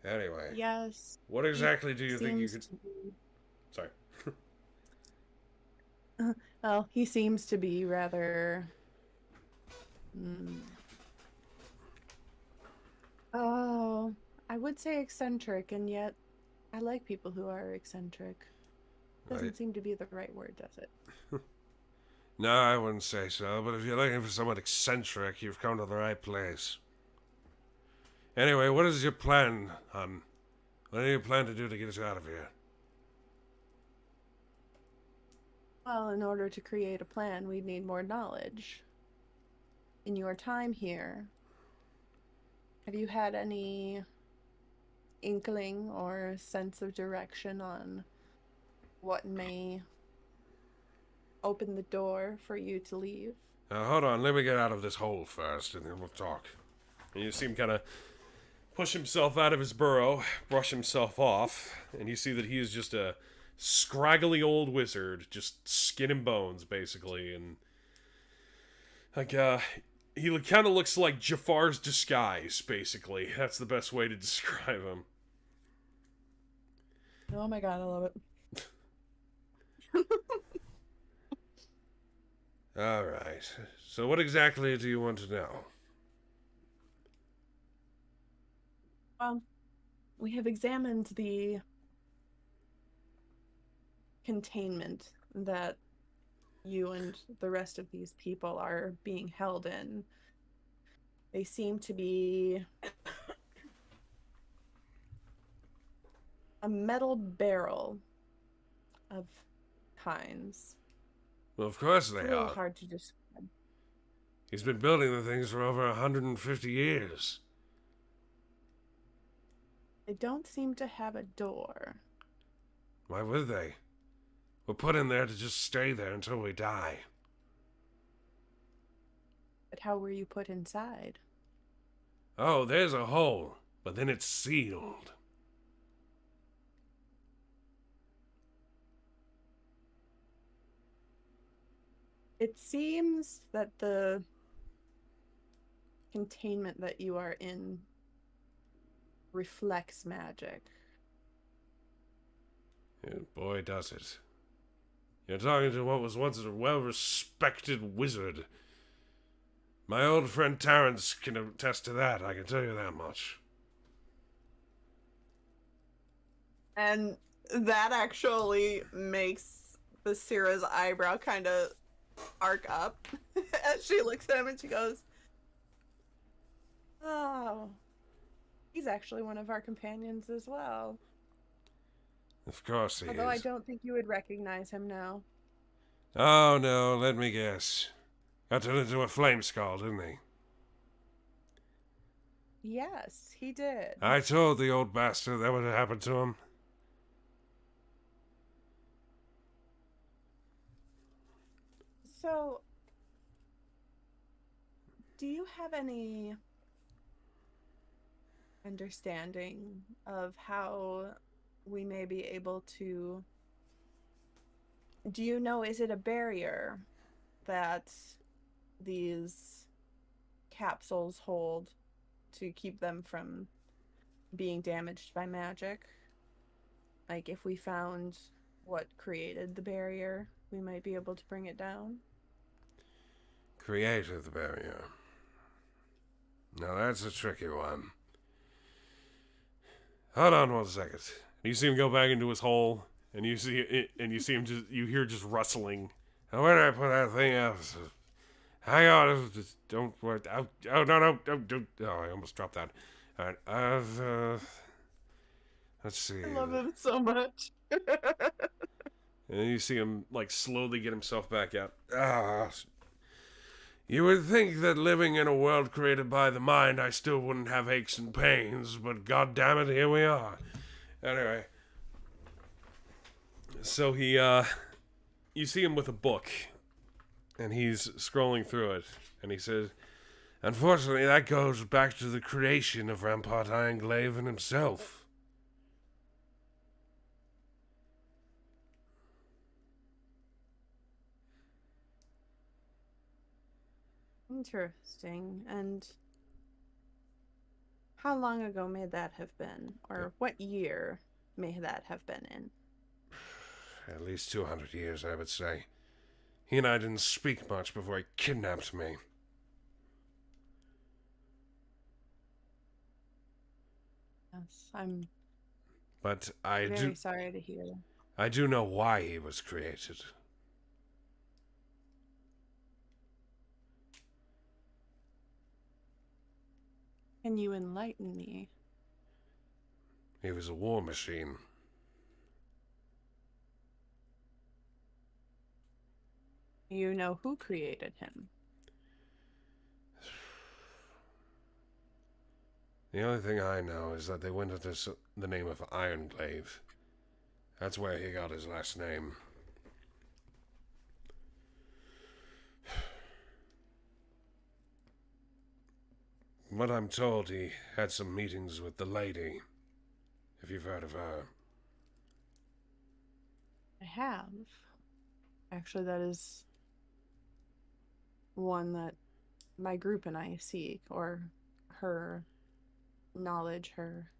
Anyway, Yes, what he exactly do you think you seems could... to be. Sorry. Well, he seems to be rather. Mm, oh, I would say eccentric, and yet I like people who are eccentric. I, Doesn't seem to be the right word, does it? no, I wouldn't say so, but if you're looking for someone eccentric, you've come to the right place. Anyway, what is your plan, hon? What do you plan to do to get us out of here? Well, in order to create a plan, we'd need more knowledge. In your time here, have you had any inkling or sense of direction on what may open the door for you to leave? Now, hold on, let me get out of this hole first, and then we'll talk. And you see him kind of push himself out of his burrow, brush himself off, and you see that he is just a scraggly old wizard, just skin and bones, basically, and like he kind of looks like Jafar's disguise, basically. That's the best way to describe him. Oh my god, I love it. All right. So, what exactly do you want to know? Well, we have examined the containment that you and the rest of these people are being held in. They seem to be a metal barrel of kinds. Well, of course It's a they little are. hard to describe. He's been building the things for over 150 years. They don't seem to have a door. Why would they? We're put in there to just stay there until we die. But how were you put inside? Oh, there's a hole, but then it's sealed. It seems that the containment that you are in reflects magic. Yeah, boy, does it. You're talking to what was once a well respected wizard. My old friend Terrence can attest to that, I can tell you that much. And that actually makes the Basira's eyebrow kind of arc up as she looks at him and she goes, "Oh, he's actually one of our companions as well. Of course he Although I is. don't think you would recognize him now." Oh no, let me guess. Got turned into a flame skull, didn't he? Yes, he did. I told the old bastard that would have happened to him. So, do you have any understanding of how we may be able to? Do you know, is it a barrier that these capsules hold to keep them from being damaged by magic? Like, if we found what created the barrier, we might be able to bring it down. Created the barrier. Now that's a tricky one. Hold on 1 second. You see him go back into his hole, and you see it, and you see him just, you hear just rustling. Now, where did I put that thing out? Hang on, just don't worry. Oh, no, no, don't. Oh, I almost dropped that. All right, let's see. I love him so much. And then you see him like slowly get himself back out. You would think that living in a world created by the mind, I still wouldn't have aches and pains, but god damn it, here we are. Anyway, so you see him with a book, and he's scrolling through it, and he says, "Unfortunately, that goes back to the creation of Rampart Ironglaive and himself." Interesting. And How long ago may that have been? Or what year may that have been in? At least 200 years, I would say. He and I didn't speak much before he kidnapped me. Yes, I'm But very sorry to hear. I do know why he was created. Can you enlighten me? He was a war machine. You know who created him? The only thing I know is that they went under the name of Ironglaive. That's where he got his last name. But I'm told he had some meetings with the lady, if you've heard of her. I have. Actually, that is one that my group and I seek, or her knowledge, her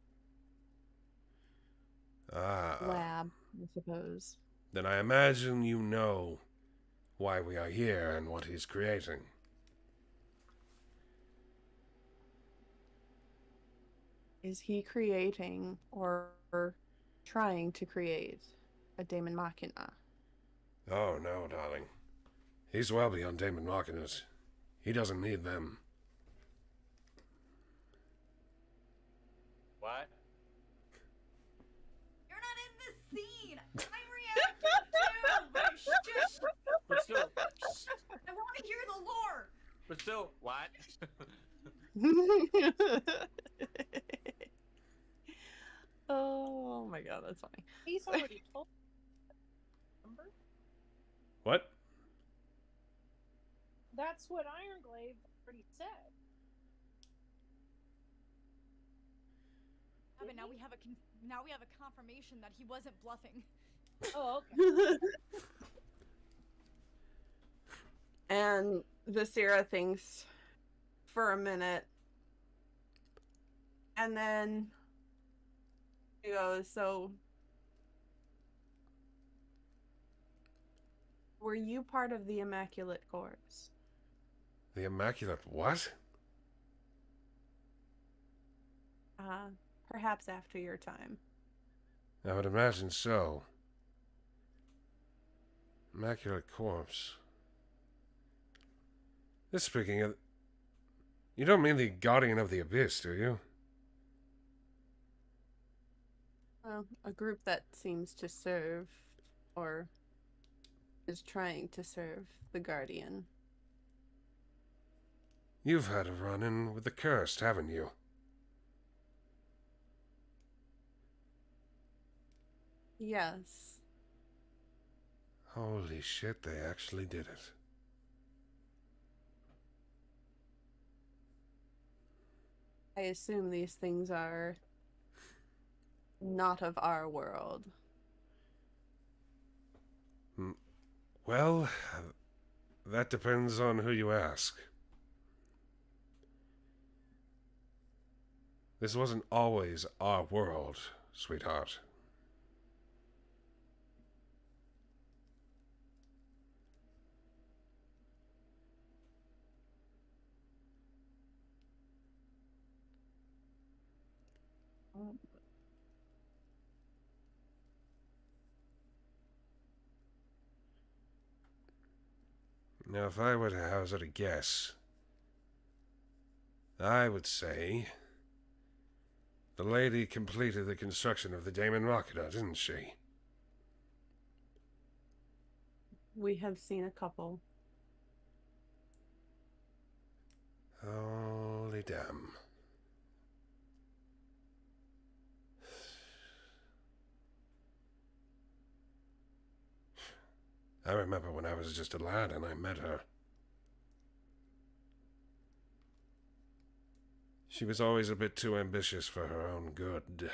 Ah, lab, I suppose. then I imagine you know why we are here and what he's creating. Is he creating or trying to create a Daemon Machina? Oh no, darling. He's well beyond Daemon Machinas. He doesn't need them. What? You're not in this scene. I'm reacting too. But just, But still, I want to hear the lore. but still, what? Oh my god, that's funny. He's already told. Remember? What? That's what Ironglaive already said. Yeah, but now we have a confirmation that he wasn't bluffing. Oh, okay. And Visera thinks for a minute. And then he goes, so were you part of the Immaculate Corpse? The Immaculate what? Perhaps after your time. I would imagine so. Immaculate Corpse. This speaking of... You don't mean the Guardian of the Abyss, do you? Well, a group that seems to serve, or is trying to serve, the Guardian. You've had a run-in with the Cursed, haven't you? Yes. Holy shit, they actually did it. I assume these things are not of our world. Well, that depends on who you ask. This wasn't always our world, sweetheart. Now, if I were to hazard a guess, I would say the lady completed the construction of the Daemon Rocket, didn't she? We have seen a couple. Holy damn. I remember when I was just a lad and I met her. She was always a bit too ambitious for her own good.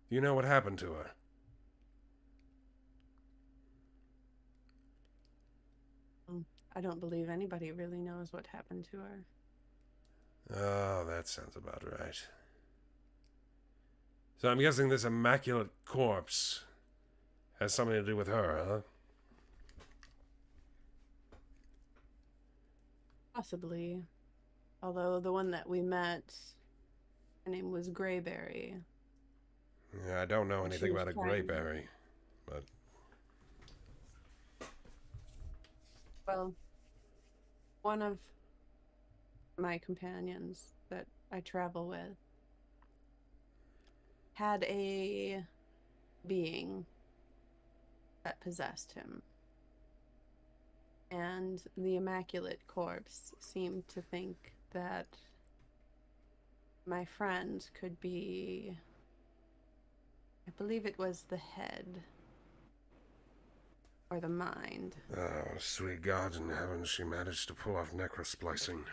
You know what happened to her? I don't believe anybody really knows what happened to her. Oh, that sounds about right. So I'm guessing this immaculate corpse has something to do with her, huh? Possibly. Although the one that we met, her name was Grayberry. Yeah, I don't know And she anything was about a trying- grayberry, but Well, one of my companions that I travel with had a being that possessed him. And the Immaculate Corpse seemed to think that my friend could be, I believe it was the head or the mind. oh, sweet God in heaven, she managed to pull off necrosplicing.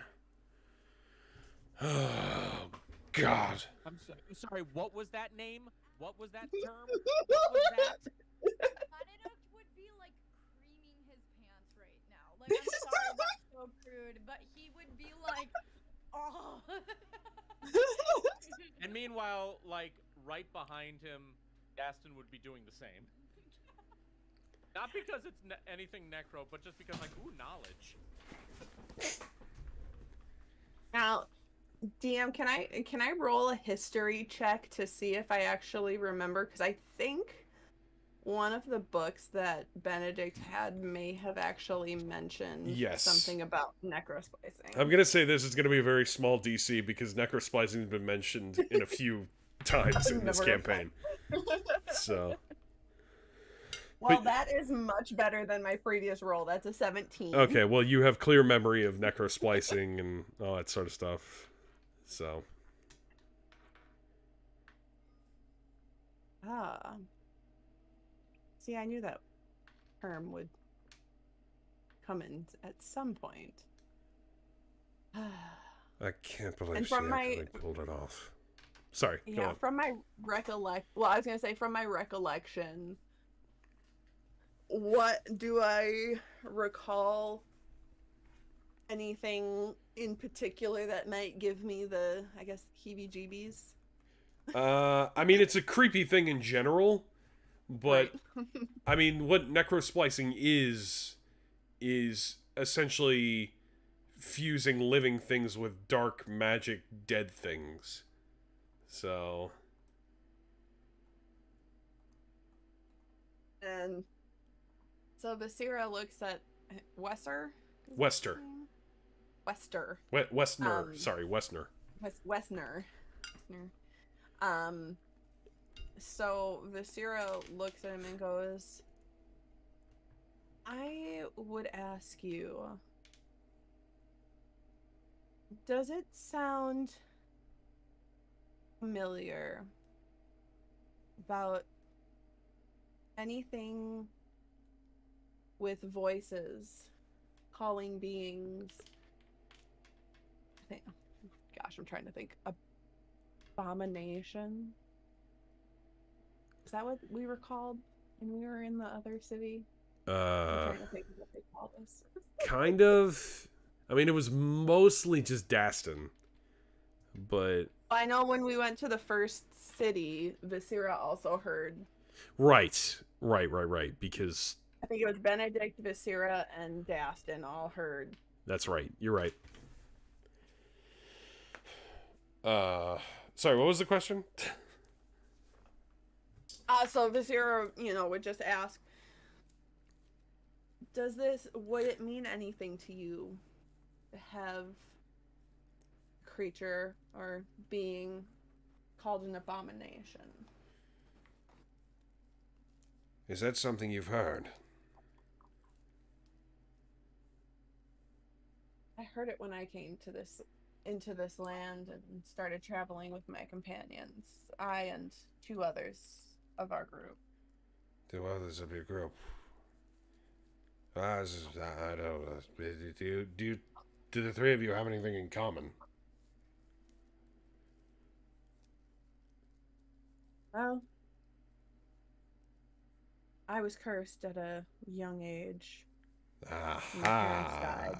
Oh, God. I'm sorry, what was that name? What was that term? What was that? Benedict would be like creaming his pants right now. Like, I'm sorry, that's so crude, but he would be like, oh. And meanwhile, like, right behind him, Gaston would be doing the same. Not because it's anything necro, but just because, like, ooh, knowledge. Now, DM, can I roll a history check to see if I actually remember? Because I think one of the books that Benedict had may have actually mentioned Yes. something about necrosplicing. I'm gonna say this is gonna be a very small DC because necrosplicing has been mentioned in a few times in this Never campaign. So, Well, but- that is much better than my previous roll. That's a 17. okay, well, you have clear memory of necrosplicing and all that sort of stuff. So, Ah. See, I knew that term would come in at some point. I can't believe And she from my- actually pulled it off. Sorry, go Yeah, on. from my I was gonna say from my recollection, what do I recall? Anything in particular that might give me the, I guess, heebie-jeebies? I mean, it's a creepy thing in general, but Right. I mean, what necrosplicing is essentially fusing living things with dark magic dead things. So, And so Visera looks at Wesser. Is that his Wester. name? Wester. Westner. Sorry, Westner. Westner. So Visera looks at him and goes, I would ask you, does it sound familiar about anything with voices, calling beings? Gosh, I'm trying to think. Abomination? Is that what we were called when we were in the other city? I'm trying to think of what they called us. Kind of. I mean, it was mostly just Daston, but I know when we went to the first city, Visera also heard. right, because I think it was Benedict, Visera, and Daston all heard. that's right. You're right. Sorry, what was the question? So Visera, would just ask, would it mean anything to you to have a creature or being called an abomination? Is that something you've heard? I heard it when I came into this land and started traveling with my companions. I and 2 others of our group. 2 others of your group. I don't know. Do the 3 of you have anything in common? Well, I was cursed at a young age. Aha!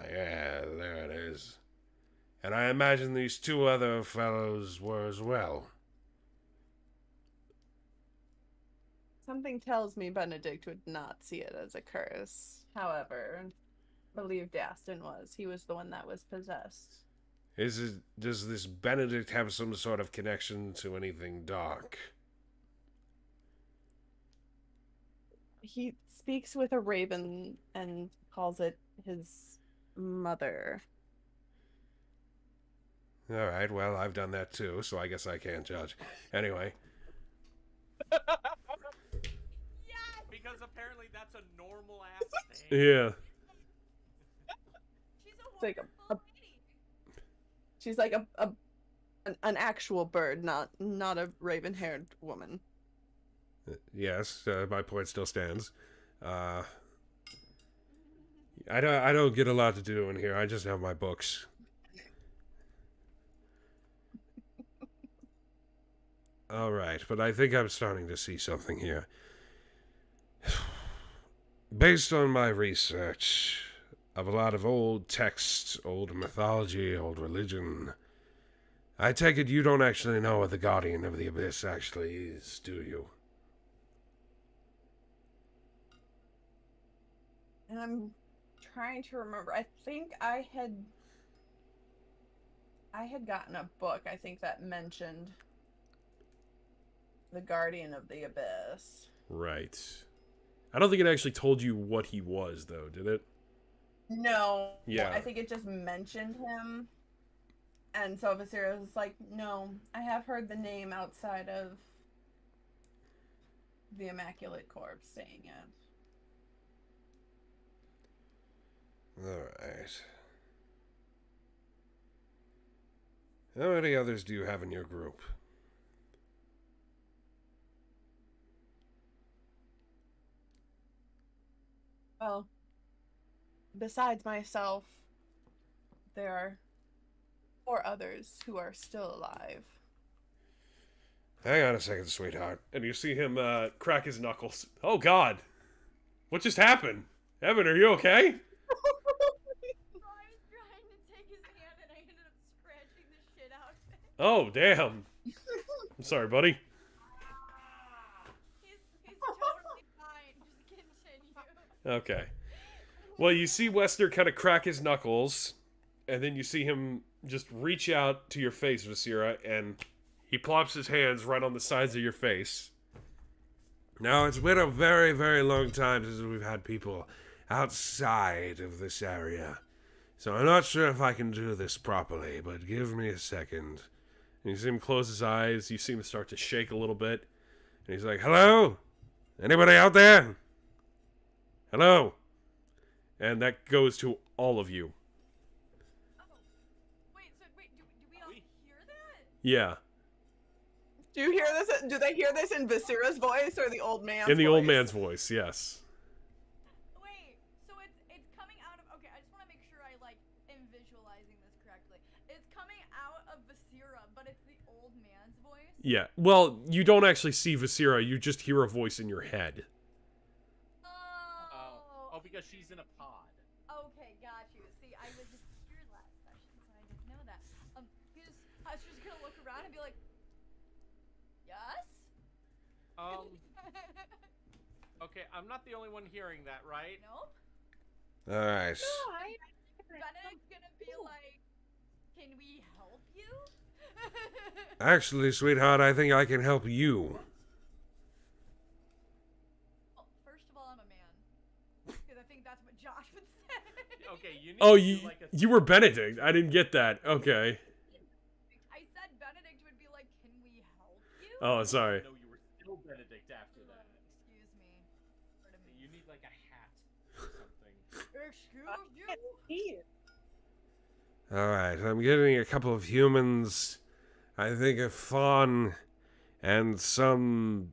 Yeah, there it is. And I imagine these two other fellows were as well. Something tells me Benedict would not see it as a curse. However, I believe Dastin was. He was the one that was possessed. Does this Benedict have some sort of connection to anything dark? He speaks with a raven and calls it his mother. Alright, well, I've done that too, so I guess I can't judge. Anyway. Because apparently that's a normal ass thing. Yeah. She's a It's like wonderful lady. She's like an actual bird, not a raven-haired woman. Yes, my point still stands. I don't get a lot to do in here. I just have my books. All right, but I think I'm starting to see something here. Based on my research of a lot of old texts, old mythology, old religion, I take it you don't actually know what the Guardian of the Abyss actually is, do you? And I'm trying to remember. I think I had gotten a book, I think, that mentioned the Guardian of the Abyss. Right. I don't think it actually told you what he was, though, did it? No. Yeah. I think it just mentioned him. And so Visera was like, no, I have heard the name outside of the Immaculate Corpse saying it. Alright. How many others do you have in your group? Well, besides myself, there are 4 others who are still alive. Hang on a second, sweetheart. And you see him crack his knuckles. Oh, God. What just happened? Evan, are you okay? I was trying to take his hand and I ended up scratching the shit out of it. Oh, damn. I'm sorry, buddy. He's totally fine. Just continue. Okay. Well, you see Wester kind of crack his knuckles, and then you see him just reach out to your face, Visera, and he plops his hands right on the sides of your face. Now, it's been a very, very long time since we've had people outside of this area. So I'm not sure if I can do this properly, but give me a second. And you see him close his eyes, you see him start to shake a little bit, and he's like, "Hello? Anybody out there? Hello?" And that goes to all of you. Oh. Wait, do we all hear that? Yeah, Do you hear this? Do they hear this in Visera's voice or the old man's voice? in the old man's voice, yes. Wait, so it's coming out of, okay, I just want to make sure I am visualizing this correctly. It's coming out of Visera, but it's the old man's voice? Yeah, well, you don't actually see Visera, you just hear a voice in your head. Oh, because she's in a pod. Okay, got you. See, I was here last session, so I didn't know that. I was just gonna look around and be like, yes? Okay, I'm not the only one hearing that, right? Nope. Alright. Benedict's gonna be like, can we help you? Actually, sweetheart, I think I can help you. Well, first of all, I'm a man. Because I think that's what Josh would say. Okay, you need Oh, to do you, like a you were Benedict. I didn't get that. Okay. I said Benedict would be like, can we help you? Oh, sorry. No, you were still Benedict after that. Excuse me. Pardon me. You need like a hat or something. Excuse you? He is. Alright, I'm getting a couple of humans. I think a fawn and some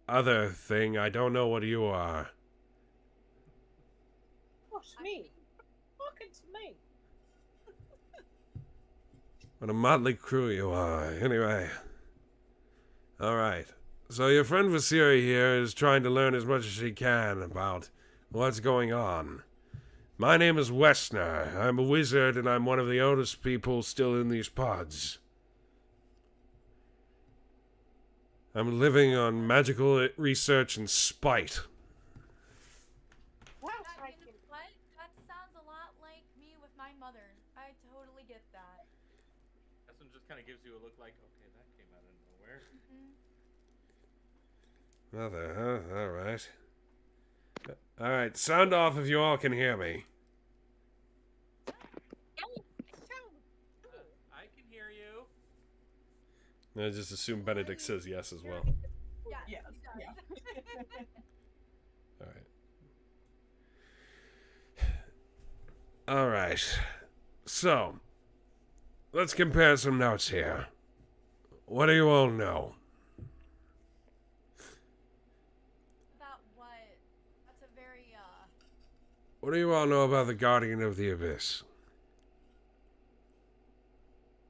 other thing. I don't know what you are. Oh, it's me. Talking to me. What a motley crew you are. Anyway. Alright. So your friend Visera here is trying to learn as much as she can about what's going on. My name is Westner. I'm a wizard, and I'm one of the oldest people still in these pods. I'm living on magical research and spite. Wow, That, I you know can. what? That sounds a lot like me with my mother. I totally get that. Destin just kind of gives you a look like, okay, that came out of nowhere. Mother, huh? Alright. Alright, sound off if you all can hear me. I can hear you. I just assume Benedict says yes as well. Yeah, Yes, he does. yeah. Alright. So, let's compare some notes here. What do you all know? About what? That's a very, What do you all know about the Guardian of the Abyss?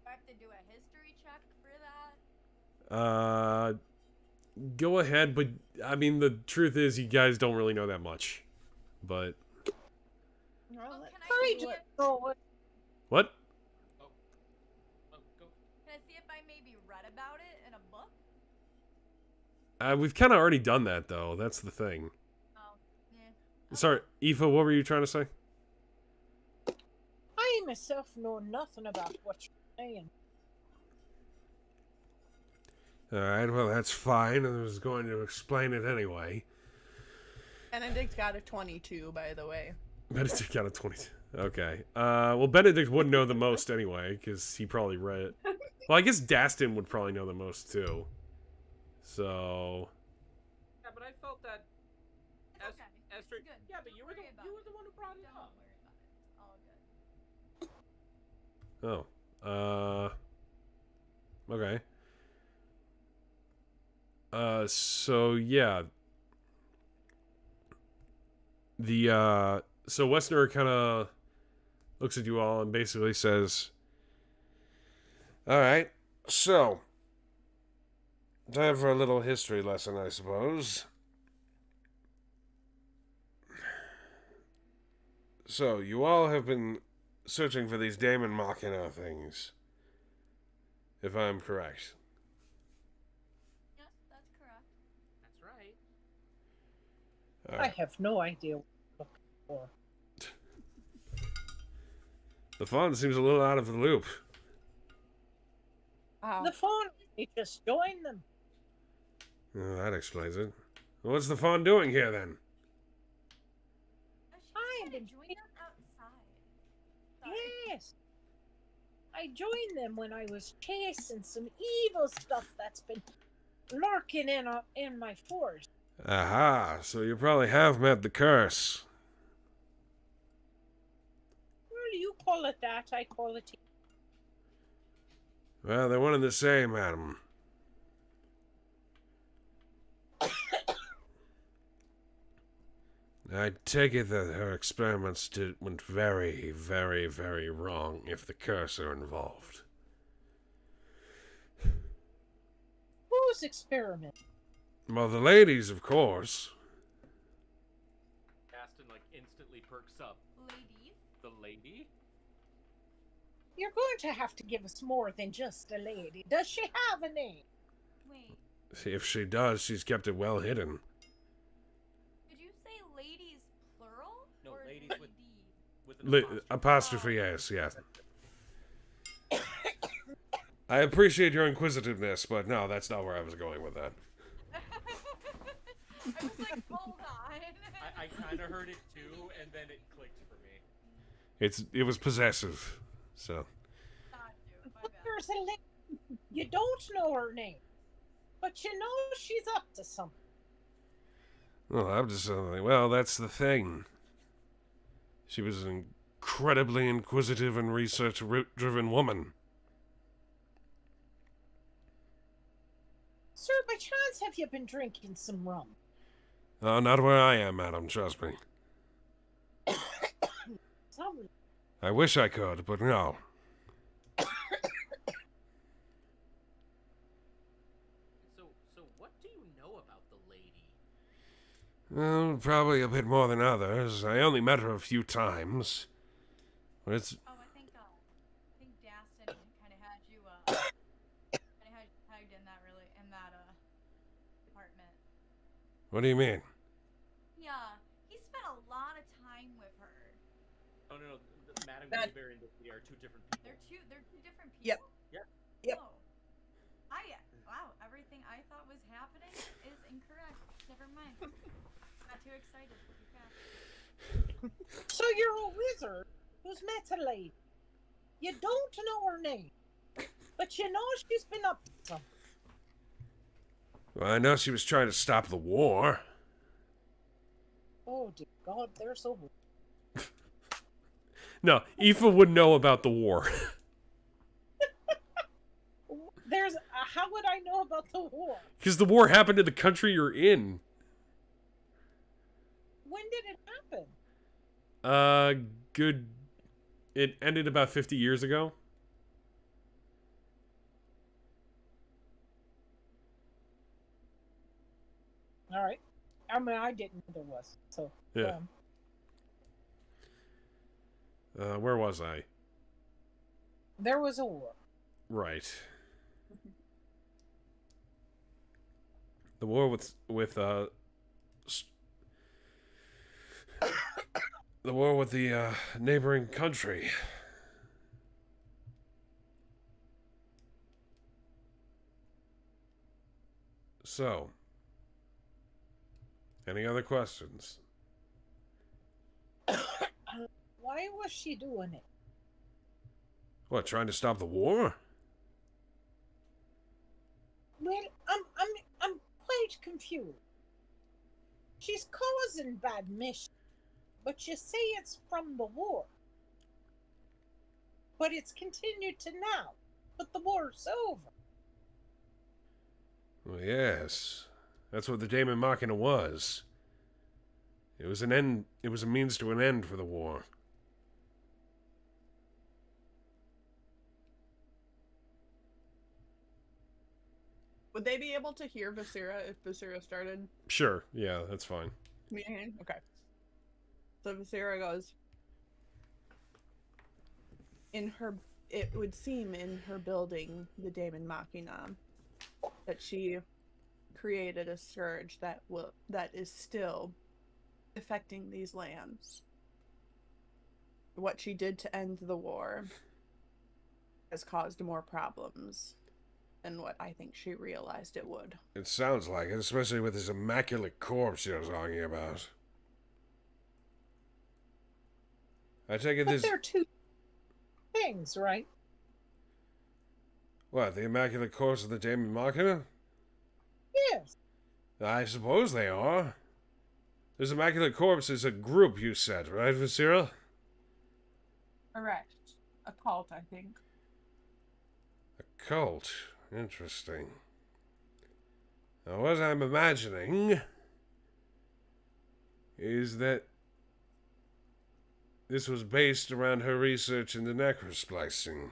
I have to do a history check for that. Go ahead, but I mean, the truth is, you guys don't really know that much. But Well, Oh, let's can I I see see what- it? don't know. what? Oh, go. Can I see if I maybe read about it in a book? We've kind of already done that, though. That's the thing. Oh, yeah. Sorry, Aoife, what were you trying to say? I myself know nothing about what you're saying. Alright, well, that's fine. I was going to explain it anyway. Benedict got a 22, by the way. Benedict got a 22. Okay. Well, Benedict would know the most anyway, because he probably read it. Well, I guess Dastin would probably know the most, too. So... Yeah, but I felt that It's okay. Esther. It's good. Yeah, but you Don't were worry about the it. one who brought it Don't up. worry about it. It's all good. Oh. Okay. So yeah. So Westner kind of looks at you all and basically says, "Alright, so, time for a little history lesson, I suppose. So, you all have been searching for these Daemon Machina things, if I'm correct. Yes, that's correct. That's right. I Alright. have no idea what you're looking for. The fawn seems a little out of the loop. Wow. The phone, they just joined them. Oh, that explains it. What's the fawn doing here, then? She's I gonna am join us outside. Sorry. Yes. I joined them when I was chasing some evil stuff that's been lurking in my forest. Aha, so you probably have met the curse. Well, you call it that, I call it. Well, they're one and the same, madam. I take it that her experiments went very, very, very wrong if the curse are involved. Whose experiment? Well, the ladies, of course. Aston like instantly perks up. Ladies. The lady? You're going to have to give us more than just a lady. Does she have a name? Wait. If she does, she's kept it well hidden. Did you say ladies plural? No, or ladies lady? with an Apostrophe S, yes. I appreciate your inquisitiveness, but no, that's not where I was going with that. I was like, hold on. I kind of heard it too, and then it clicked for me. It was possessive, so. Not you, my But bad. there's a lady. You don't know her name. But you know she's up to something. Well, I'm just saying, well, that's the thing. She was an incredibly inquisitive and research-driven woman. Sir, by chance have you been drinking some rum? Not where I am, madam, trust me. Some. I wish I could, but no. So what do you know about the lady? Well, probably a bit more than others. I only met her a few times. But it's... Oh, I think Dastin kind of had you kind of had you pegged in that department. What do you mean? Yeah, he spent a lot of time with her. Oh no, Madame That- Greyberry and Vicky are two different people. They're two different Yep. people. Yep. Oh. Wow, everything I thought was happening is incorrect. Never mind. Got too excited too fast. So you're a wizard who's met a lady. You don't know her name, but you know she's been up to something. Well, I know she was trying to stop the war. Oh dear God, they're so. No, Aoife would know about the war. There's. How would I know about the war? Because the war happened in the country you're in. When did it happen? Good... It ended about 50 years ago. All right. I mean, I didn't know there was. So. Yeah. Where was I? There was a war. Right. The war with the war with the neighboring country. So, any other questions? Why was she doing it? What, trying to stop the war? Well, I'm quite confused. She's causing bad mischief, but you say it's from the war. But it's continued to now. But the war's over. Well, yes. That's what the Daemon Machina was. It was an end. It was a means to an end for the war. Would they be able to hear Visera if Visera started? Sure. Yeah, that's fine. Okay. So Visera goes. It would seem in her building, the Daemon Machina, that she created a scourge that is still affecting these lands. What she did to end the war has caused more problems than what I think she realized it would. It sounds like it, especially with this immaculate corpse you're talking about. I take it But this... they're two things, right? What, the immaculate corpse of the Daemon Machina? Yes. I suppose they are. This immaculate corpse is a group, you said, right, Visera? Correct. A cult, I think. A cult. Interesting. Now, what I'm imagining is that this was based around her research into necrosplicing.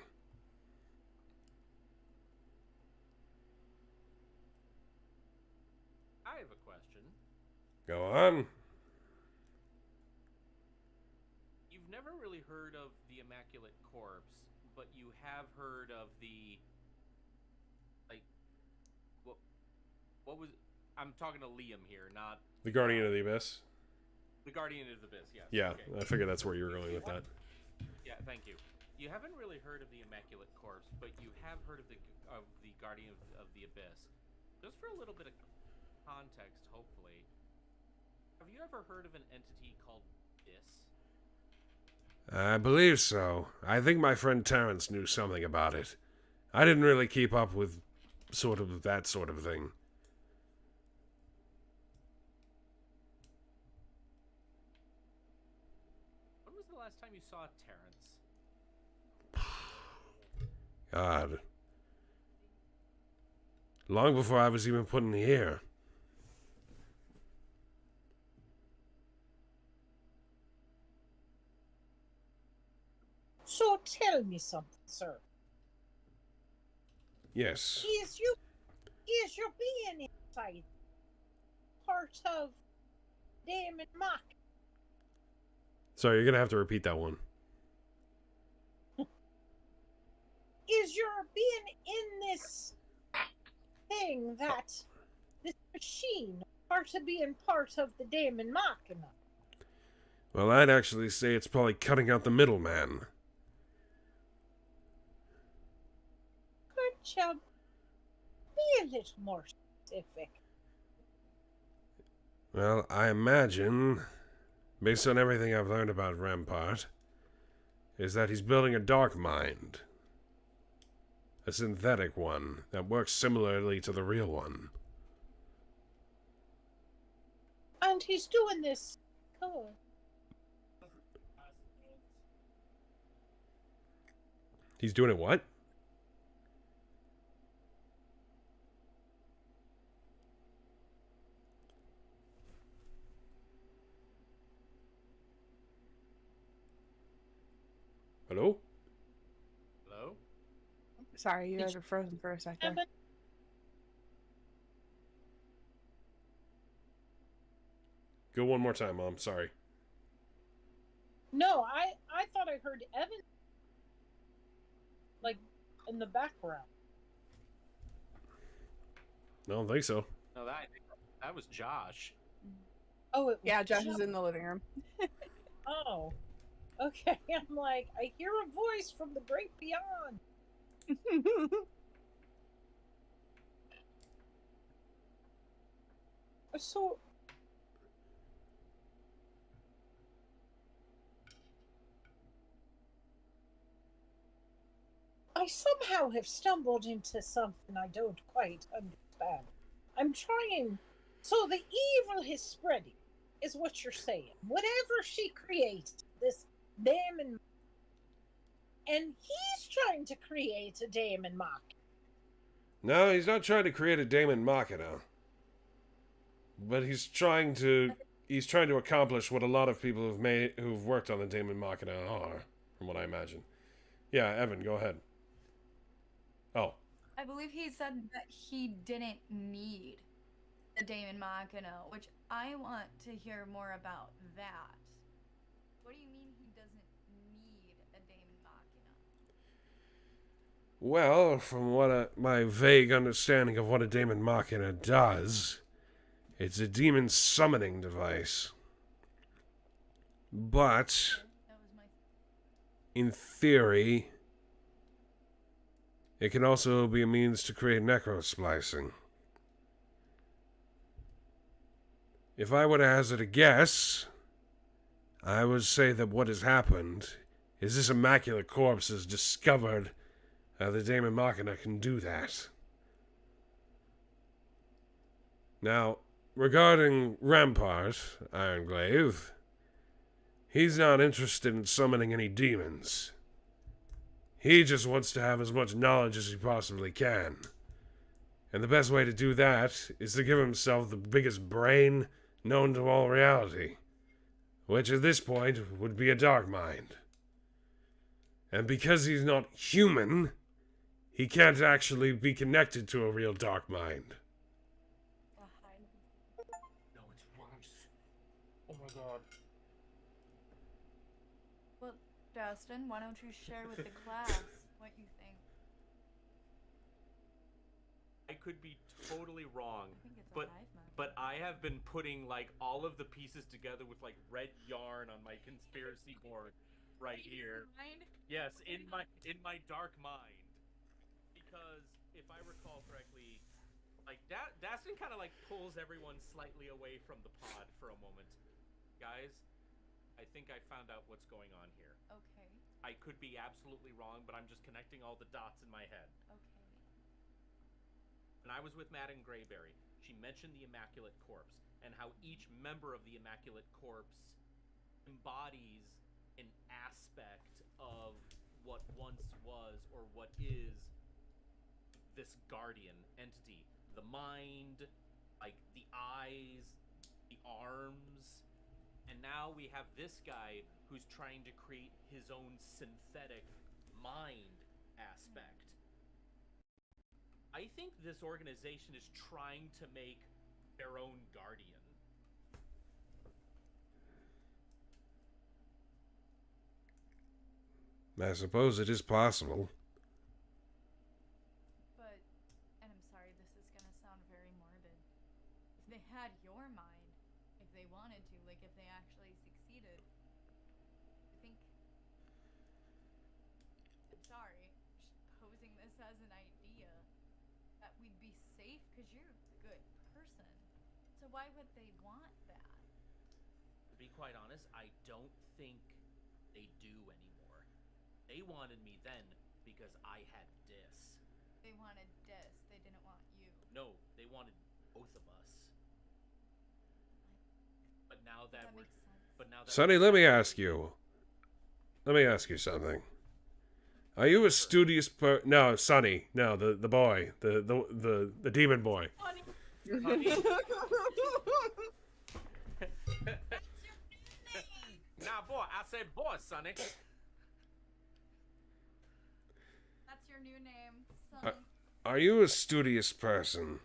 I have a question. Go on. You've never really heard of the Immaculate Corpse, but you have heard of the what was I'm talking to Liam here, not The Guardian of the Abyss. the Guardian of the Abyss. Yes. Yeah, Okay. I figured that's where you were going with that. Yeah, thank you. You haven't really heard of the Immaculate Corpse, but you have heard of the Guardian of the Abyss. Just for a little bit of context, hopefully. Have you ever heard of an entity called Abyss? I believe so. I think my friend Terrence knew something about it. I didn't really keep up with that sort of thing. When was the last time you saw Terrence? God. Long before I was even put in here. So tell me something, sir. Yes. Is your being inside part of Damon Mock. Sorry, you're gonna have to repeat that one. Is your being in this thing that this machine part of being part of the Damon Machina? Well, I'd actually say it's probably cutting out the middleman. Could you be a little more specific? Well, I imagine, based on everything I've learned about Rampart, is that he's building a dark mind. A synthetic one that works similarly to the real one. And he's doing this. Cool. He's doing it what? Hello? Hello? Sorry, you guys were frozen for a second. Go one more time, Mom. Sorry. No, I thought I heard Evan, like, in the background. I don't think so. No, that was Josh. Oh, it was Yeah, Josh is in the living room. Oh, okay. I'm like, I hear a voice from the great beyond. So, I somehow have stumbled into something I don't quite understand. I'm trying. So the evil is spreading, is what you're saying. Whatever she creates, this Damon, and he's trying to create a Damon Mock. No, he's not trying to create a Damon Machina. But he's trying to accomplish what a lot of people who've worked on the Damon Machina are, from what I imagine. Yeah, Evan, go ahead. Oh. I believe he said that he didn't need the Damon Machina, which I want to hear more about that. What do you mean he doesn't need a Damon Machina? Well, from what my vague understanding of what a Damon Machina does, it's a demon summoning device. But, That was my in theory, it can also be a means to create necrosplicing. If I were to hazard a guess, I would say that what has happened is this immaculate corpse has discovered the Damon Machina can do that. Now, regarding Rampart, Ironglaive, he's not interested in summoning any demons. He just wants to have as much knowledge as he possibly can. And the best way to do that is to give himself the biggest brain known to all reality, which at this point would be a dark mind. And because he's not human, he can't actually be connected to a real dark mind. No, it's worse. Oh my god. Well, Dustin, why don't you share with the class what you think? I could be totally wrong, I think it's a but hive mind. but I have been putting like all of the pieces together with like red yarn on my conspiracy board right here. Mind? Yes, in my dark mind. Because if I recall correctly, like Dastin kind of like pulls everyone slightly away from the pod for a moment. Guys, I think I found out what's going on here. Okay. I could be absolutely wrong, but I'm just connecting all the dots in my head. Okay. When I was with Madame Greyberry, she mentioned the Immaculate Corpse and how each member of the Immaculate Corpse embodies an aspect of what once was or what is this guardian entity. The mind, like the eyes, the arms, and now we have this guy who's trying to create his own synthetic mind aspect. I think this organization is trying to make their own guardian. I suppose it is possible. But, and I'm sorry, this is gonna sound very morbid. If they had your mind, if they wanted to, like if they actually succeeded, I think. I'm sorry, just posing this as an idea, that we'd be safe because you're a good person. So why would they want that? To be quite honest, I don't think they do anymore. They wanted me then because I had Dis. They wanted Dis, they didn't want you. No, they wanted both of us. But now that, That we're, makes sense. but now that Sonny, let me ask you. Let me ask you something. Are you a studious No, Sonny. No, the boy. The demon boy. Funny. Nah, boy, I said boy, Sonny. That's your new name, Sonny. Are you a studious person?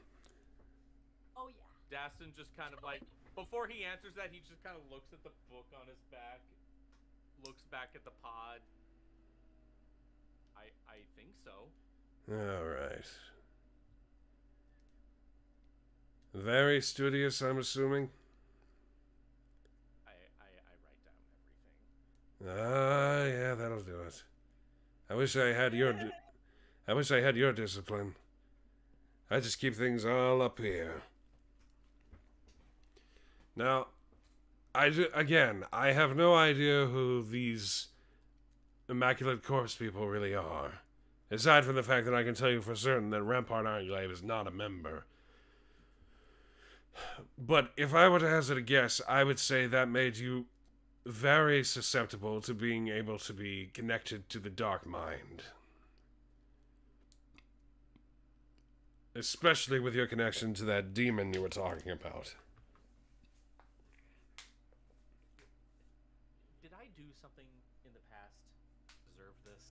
Oh yeah. Daston just kind of like, before he answers that, he just kind of looks at the book on his back, looks back at the pod. I think so. All right. Very studious, I'm assuming. I write down everything. Ah, yeah, that'll do it. I wish I had your discipline. I just keep things all up here. Now, I have no idea who these Immaculate Corpse people really are. Aside from the fact that I can tell you for certain that Rampart Ironclave is not a member. But if I were to hazard a guess, I would say that made you very susceptible to being able to be connected to the Dark Mind. Especially with your connection to that demon you were talking about. Did I do something in the past to deserve this?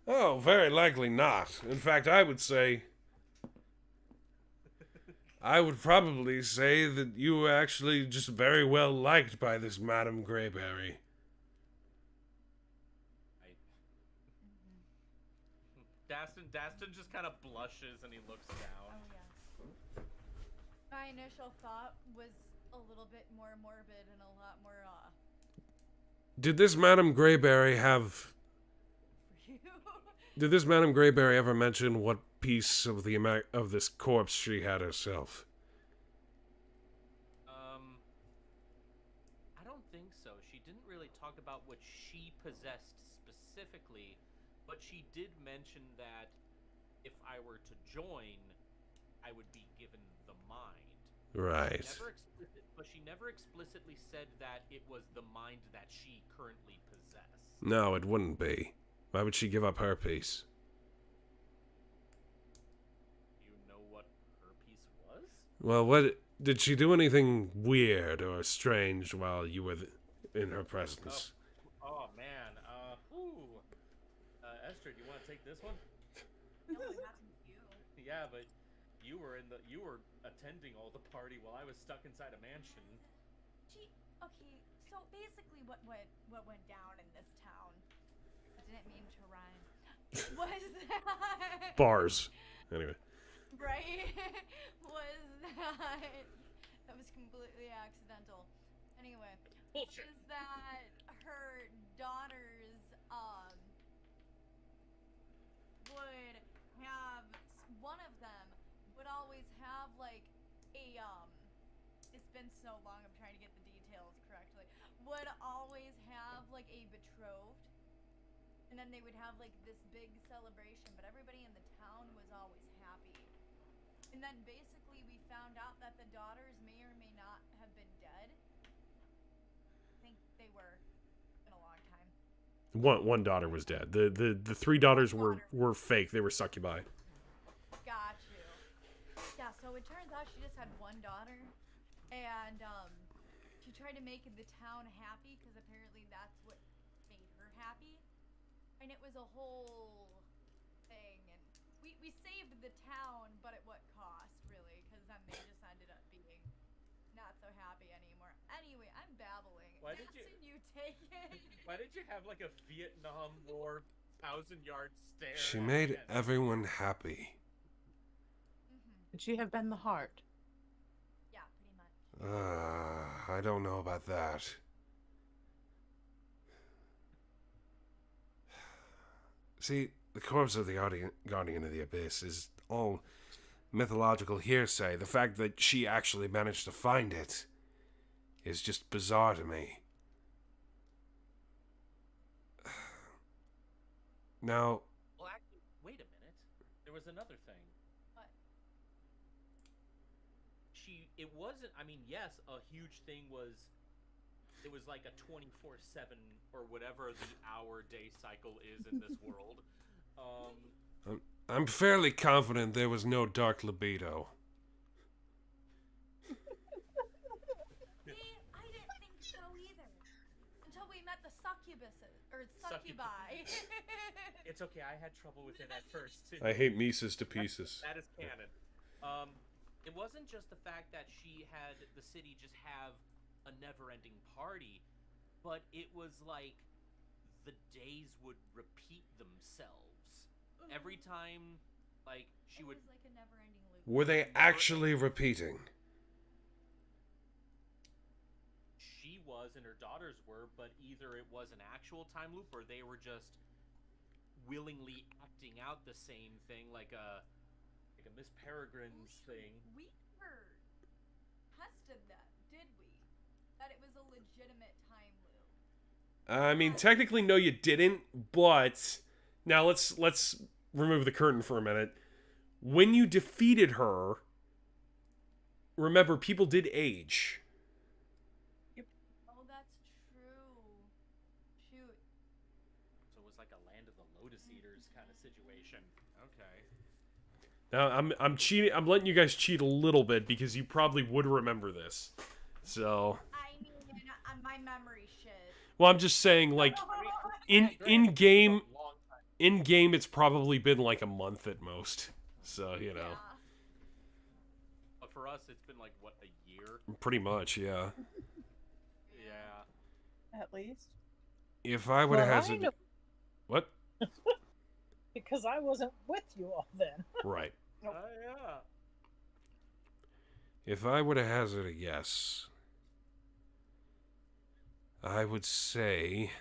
Oh, very likely not. In fact, I would probably say that you were actually just very well liked by this Madame Greyberry. Daston just kind of blushes and he looks down. Oh yes. My initial thought was a little bit more morbid and a lot more Did this Madame Greyberry have... for you. Did this Madame Greyberry ever mention what piece of this corpse she had herself? I don't think so. She didn't really talk about what she possessed specifically, but she did mention that if I were to join, I would be given the mind. Right. But she never explicitly said that it was the mind that she currently possessed. No, it wouldn't be. Why would she give up her piece? You know what her piece was? Well, what... Did she do anything weird or strange while you were in her presence? Oh man. Esther, do you want to take this one? No, what happened to you? Yeah, but you were attending all the party while I was stuck inside a mansion. Okay, so basically what went down in this town, I didn't mean to rhyme, was that... Bars. Anyway. Right? Was that was completely accidental. Anyway, Bullshit. is that her daughters would have, one of them would always have like a it's been so long, I'm trying to get the details correctly, would always have like a betrothed, and then they would have like this big celebration, but everybody in the town was always happy. And then basically we found out that the daughters may or may not have been dead. I think they were. Been a long time. One daughter was dead. The three daughters were fake. They were succubi. Got you. Yeah, so it turns out she just had one daughter, and she tried to make the town happy because apparently that's what made her happy, and it was a whole thing. And we saved the town, but at what cost, really? Because then they just ended up being not so happy anymore. Anyway, I'm babbling. Why did you- Continue, take it. Why did you have like a Vietnam War 1,000-yard stare? She at made me? everyone happy. Could she have been the heart? Yeah, pretty much. I don't know about that. See, the corpse of the Guardian of the Abyss is all mythological hearsay. The fact that she actually managed to find it is just bizarre to me. Now, Well, actually, wait a minute. There was another thing. What? It wasn't, I mean, yes, a huge thing was, it was like a 24/7 or whatever the hour-day cycle is in this world. I'm fairly confident there was no dark libido. See, I didn't think so either. Until we met the succubuses, or succubi. It's okay, I had trouble with it at first, too. I hate Mises to pieces. That is canon. It wasn't just the fact that she had the city just have a never-ending party, but it was like the days would repeat themselves. Every time, like, she It would... was like a never-ending loop. Were they actually repeating? She was and her daughters were, but either it was an actual time loop or they were just willingly acting out the same thing, like a Miss Peregrine's thing. We never tested that, did we? That it was a legitimate time loop. I mean, technically, no, you didn't. But now let's remove the curtain for a minute. When you defeated her, remember, people did age. Oh, that's true. Shoot. So it was like a Land of the Lotus Eaters kind of situation. Okay. Now I'm cheating. I'm letting you guys cheat a little bit because you probably would remember this. So, I mean, my memory shit. well, I'm just saying, like, in game, it's probably been like a month at most. So, you know, Yeah. But for us, it's been like, what, a year? pretty much, yeah. Yeah. At least. If I would have Well, I hazarded, know- what? Because I wasn't with you all then. Right. Oh, yeah. If I were to hazard a guess, I would say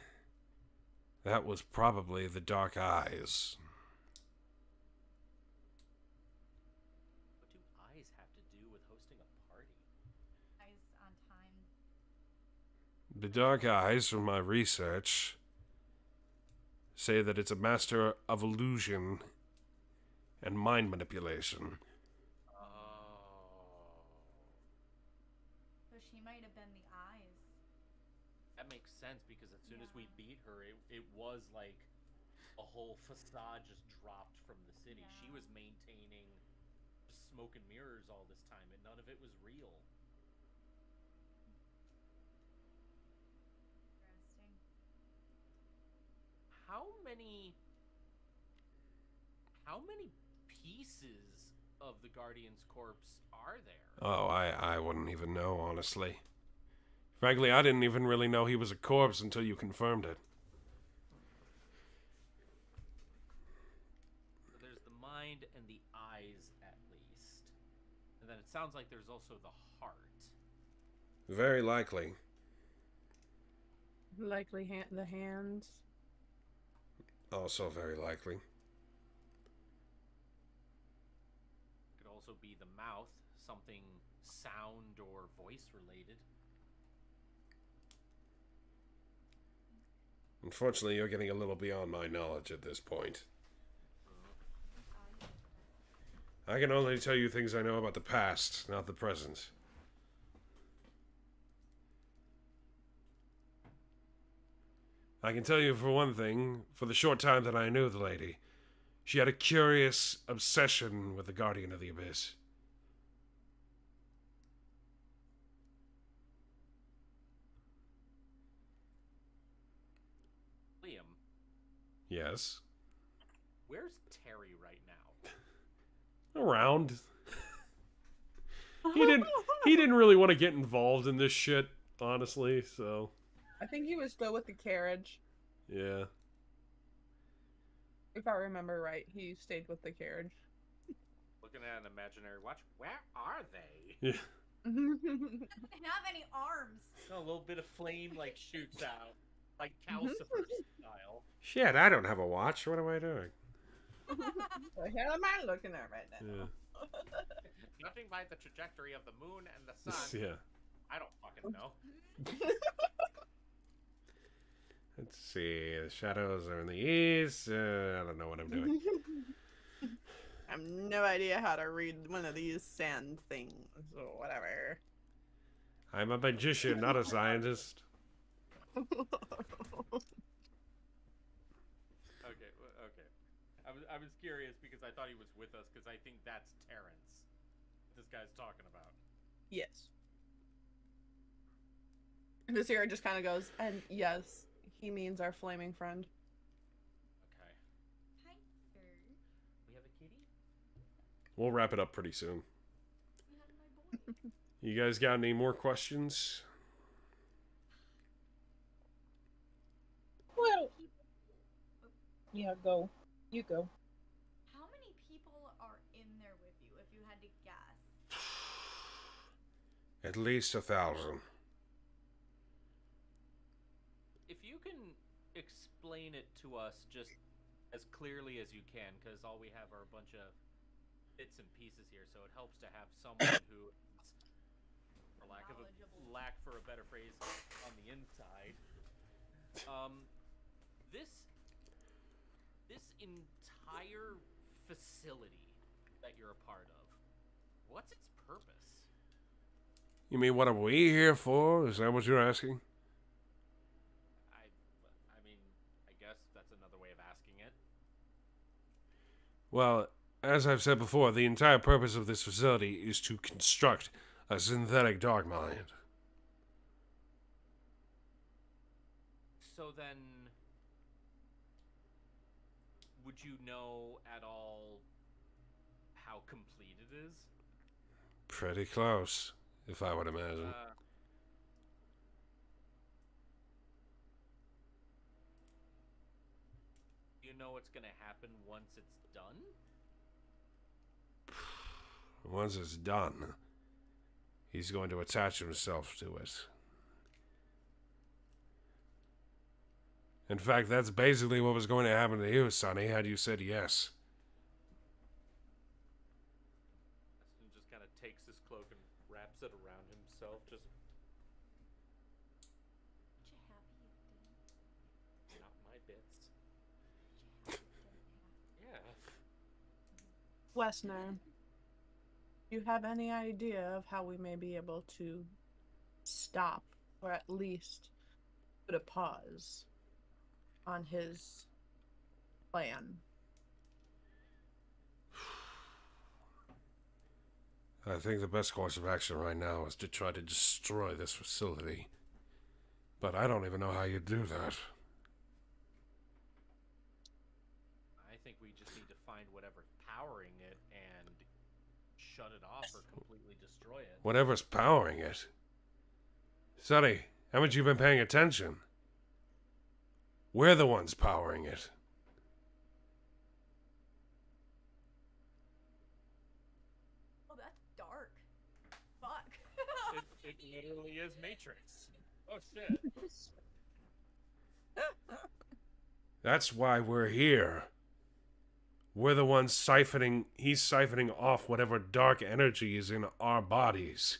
that was probably the Dark Eyes. What do eyes have to do with hosting a party? Eyes on time. The Dark Eyes, from my research, say that it's a master of illusion and mind manipulation. Oh. So she might have been the eyes. That makes sense because as soon as we beat her, it was like a whole facade just dropped from the city. Yeah. She was maintaining just smoke and mirrors all this time, and none of it was real. Interesting. How many pieces of the Guardian's corpse are there? Oh, I wouldn't even know, honestly. Frankly, I didn't even really know he was a corpse until you confirmed it. So there's the mind and the eyes, at least. And then it sounds like there's also the heart. Very likely. Likely the hands. Also very likely. Could also be the mouth, something sound or voice related. Unfortunately, you're getting a little beyond my knowledge at this point. I can only tell you things I know about the past, not the present. I can tell you for one thing, for the short time that I knew the lady, she had a curious obsession with the Guardian of the Abyss. Liam, Yes. where's Terry right now? Around. He didn't really want to get involved in this shit, honestly. So, I think he was still with the carriage. yeah. If I remember right, he stayed with the carriage. Looking at an imaginary watch. Where are they? Yeah. Didn't have any arms. A little bit of flame like shoots out, like Calcifer style. Shit, I don't have a watch. What am I doing? The hell am I looking at right now? Yeah. Judging by the trajectory of the moon and the sun, Yeah. I don't fucking know. Let's see. The shadows are in the east. I don't know what I'm doing. I have no idea how to read one of these sand things or whatever. I'm a magician, not a scientist. Okay, okay. I was curious because I thought he was with us because I think that's Terrence. This guy's talking about. Yes. And this here just kind of goes, and yes, he means our flaming friend. Okay. Hi, sir. We have a kitty? We'll wrap it up pretty soon. We have my boy. You guys got any more questions? Well, yeah, go. You go. How many people are in there with you, if you had to guess? At least 1,000. If you can explain it to us just as clearly as you can, because all we have are a bunch of bits and pieces here, so it helps to have someone who is, for Knowledgeable. lack for a better phrase, on the inside. This entire facility that you're a part of, what's its purpose? You mean, what are we here for? Is that what you're asking? I mean, I guess that's another way of asking it. Well, as I've said before, the entire purpose of this facility is to construct a synthetic dark mind. So then, would you know at all how complete it is? Pretty close, if I would imagine. Do you know what's going to happen once it's done? Once it's done, he's going to attach himself to it. In fact, that's basically what was going to happen to you, Sonny, had you said yes. Aston just kind of takes his cloak and wraps it around himself, just You happy it didn't? not my bits. You happy it didn't happen? Yeah. Wesner, do you have any idea of how we may be able to stop, or at least put a pause on his plan? I think the best course of action right now is to try to destroy this facility. But I don't even know how you do that. I think we just need to find whatever's powering it and shut it off or completely destroy it. Whatever's powering it. Sonny, haven't you been paying attention? We're the ones powering it. Oh, that's dark. Fuck. It literally is Matrix. Oh shit. That's why we're here. We're the ones he's siphoning off whatever dark energy is in our bodies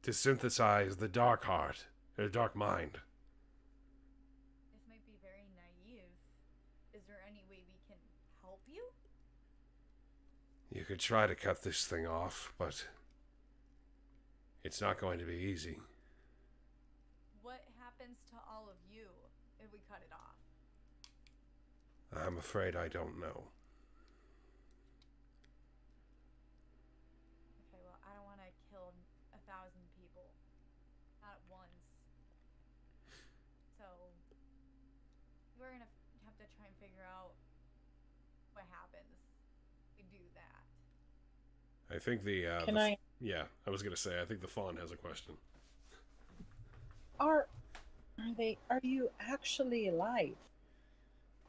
to synthesize the dark heart, or dark mind. This might be very naive. Is there any way we can help you? You could try to cut this thing off, but it's not going to be easy. What happens to all of you if we cut it off? I'm afraid I don't know. Okay, well, I don't want to kill 1,000 people. Not at once. So, we're gonna have to try and figure out what happens if we do that. I think Can I? Yeah, I was gonna say, I think the fawn has a question. Are you actually alive?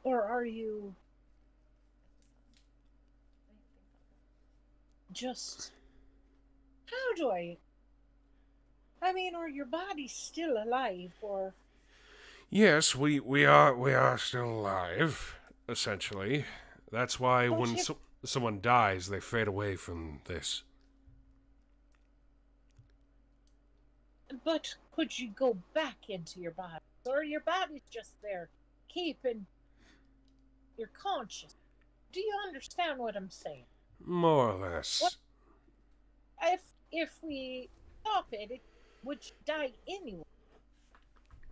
Or are you just how do I mean, are your bodies still alive or Yes, we are still alive, essentially. That's why don't when you someone dies, they fade away from this. but could you go back into your body? Or your body's just there keeping your conscious? Do you understand what I'm saying? More or What less. if we stop it, would you die anyway?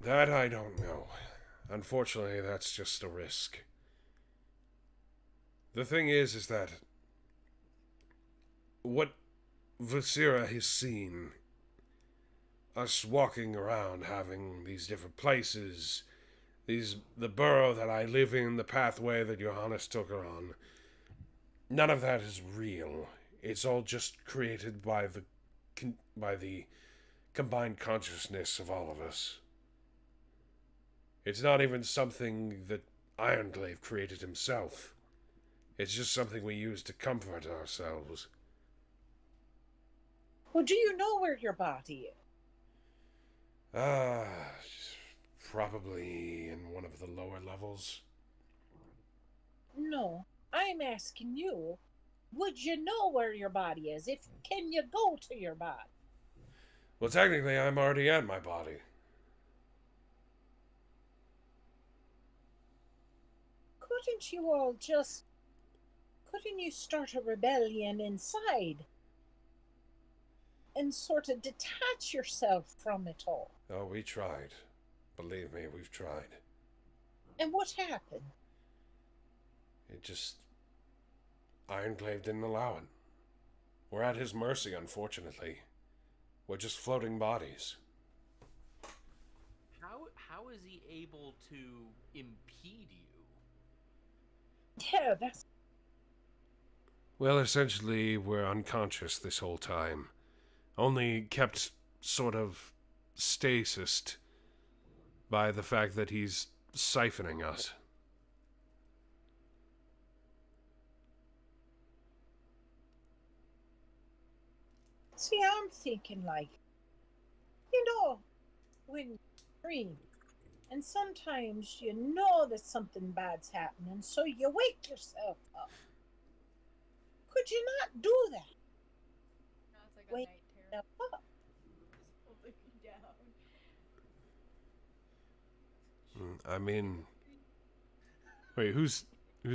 That I don't know. Unfortunately, that's just a risk. The thing is that what Vasira has seen, us walking around, having these different places, the burrow that I live in, the pathway that Johannes took her on, none of that is real. It's all just created by the combined consciousness of all of us. It's not even something that Ironglaive created himself. It's just something we use to comfort ourselves. Well, do you know where your body is? Ah, probably in one of the lower levels. No. I'm asking you, would you know where your body is? If can you go to your body? Well, technically, I'm already at my body. Couldn't you all just couldn't you start a rebellion inside and sort of detach yourself from it all? Oh, we tried. Believe me, we've tried. And what happened? It just. Ironclave didn't allow it. We're at his mercy, unfortunately. We're just floating bodies. How is he able to impede you? Yeah, that's Well, essentially, we're unconscious this whole time. Only kept sort of stasised by the fact that he's siphoning us. see, I'm thinking like, you know, when you dream, and sometimes you know that something bad's happening, so you wake yourself up. Could you not do that? No, it's like a Wake night terror. yourself up. Just holding me down. I mean, wait, who's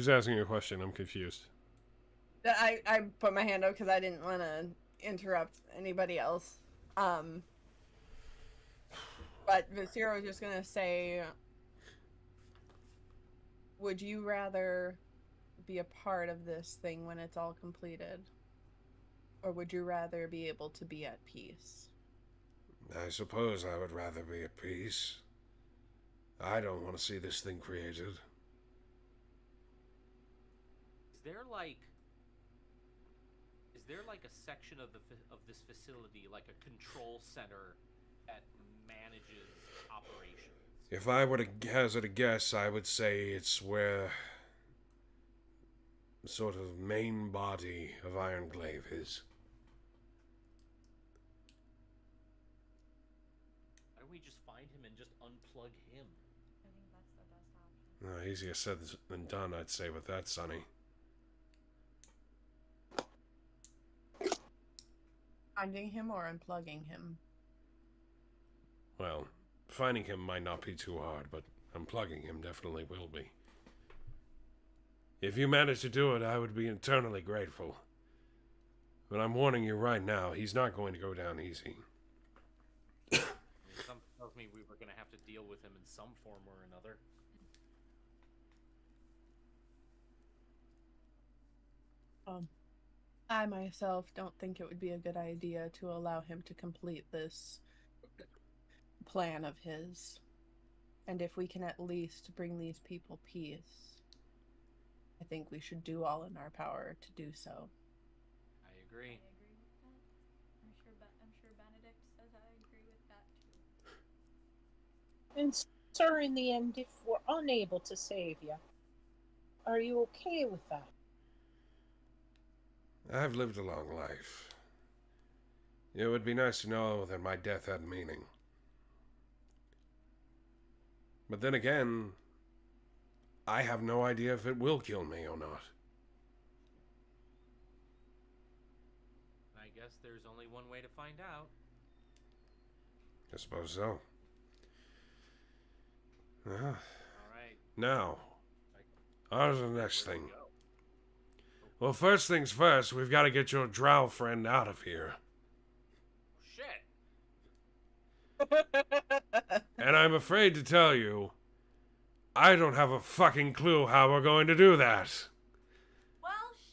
asking a question? I'm confused. I put my hand up because I didn't want to interrupt anybody else. But Vasira was just gonna say, would you rather be a part of this thing when it's all completed, or would you rather be able to be at peace? I suppose I would rather be at peace. I don't want to see this thing created. Is there like a section of this facility, like a control center that manages operations? If I were to hazard a guess, I would say it's where the sort of main body of Ironglaive is. Why don't we just find him and just unplug him? I think that's the best option. Easier said than done, I'd say, with that, Sonny. Finding him or unplugging him? Well, finding him might not be too hard, but unplugging him definitely will be. If you manage to do it, I would be eternally grateful. But I'm warning you right now, he's not going to go down easy. Something tells me we were going to have to deal with him in some form or another. I myself don't think it would be a good idea to allow him to complete this plan of his. And if we can at least bring these people peace, I think we should do all in our power to do so. I agree. I agree with that. I'm sure Benedict says I agree with that too. And, sir, in the end, if we're unable to save you, are you okay with that? I've lived a long life. It would be nice to know that my death had meaning. But then again, I have no idea if it will kill me or not. I guess there's only one way to find out. I suppose so. All right. Now, on to the next Where do thing. we go? Well, first things first, we've got to get your drow friend out of here. Shit. And I'm afraid to tell you, I don't have a fucking clue how we're going to do that. Well,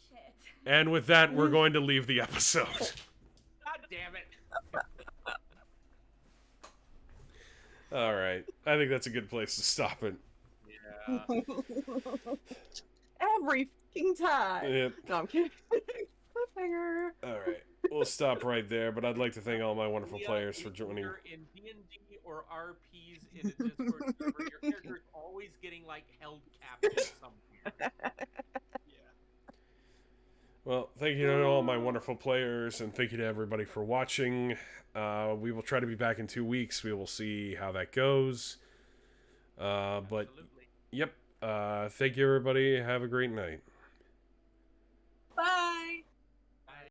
shit. And with that, we're going to leave the episode. God damn it. All right. I think that's a good place to stop it. Yeah. Every fucking time. Yep. No, I'm kidding. Cliffhanger. All right. We'll stop right there, but I'd like to thank all my wonderful Yeah, players for if joining. you're in D&D or RPs in a Discord server, your character's always getting, like, held captive somewhere. Yeah. Well, thank you to all my wonderful players, and thank you to everybody for watching. We will try to be back in 2 weeks. We will see how that goes. But, Absolutely. yep. Thank you, everybody. Have a great night.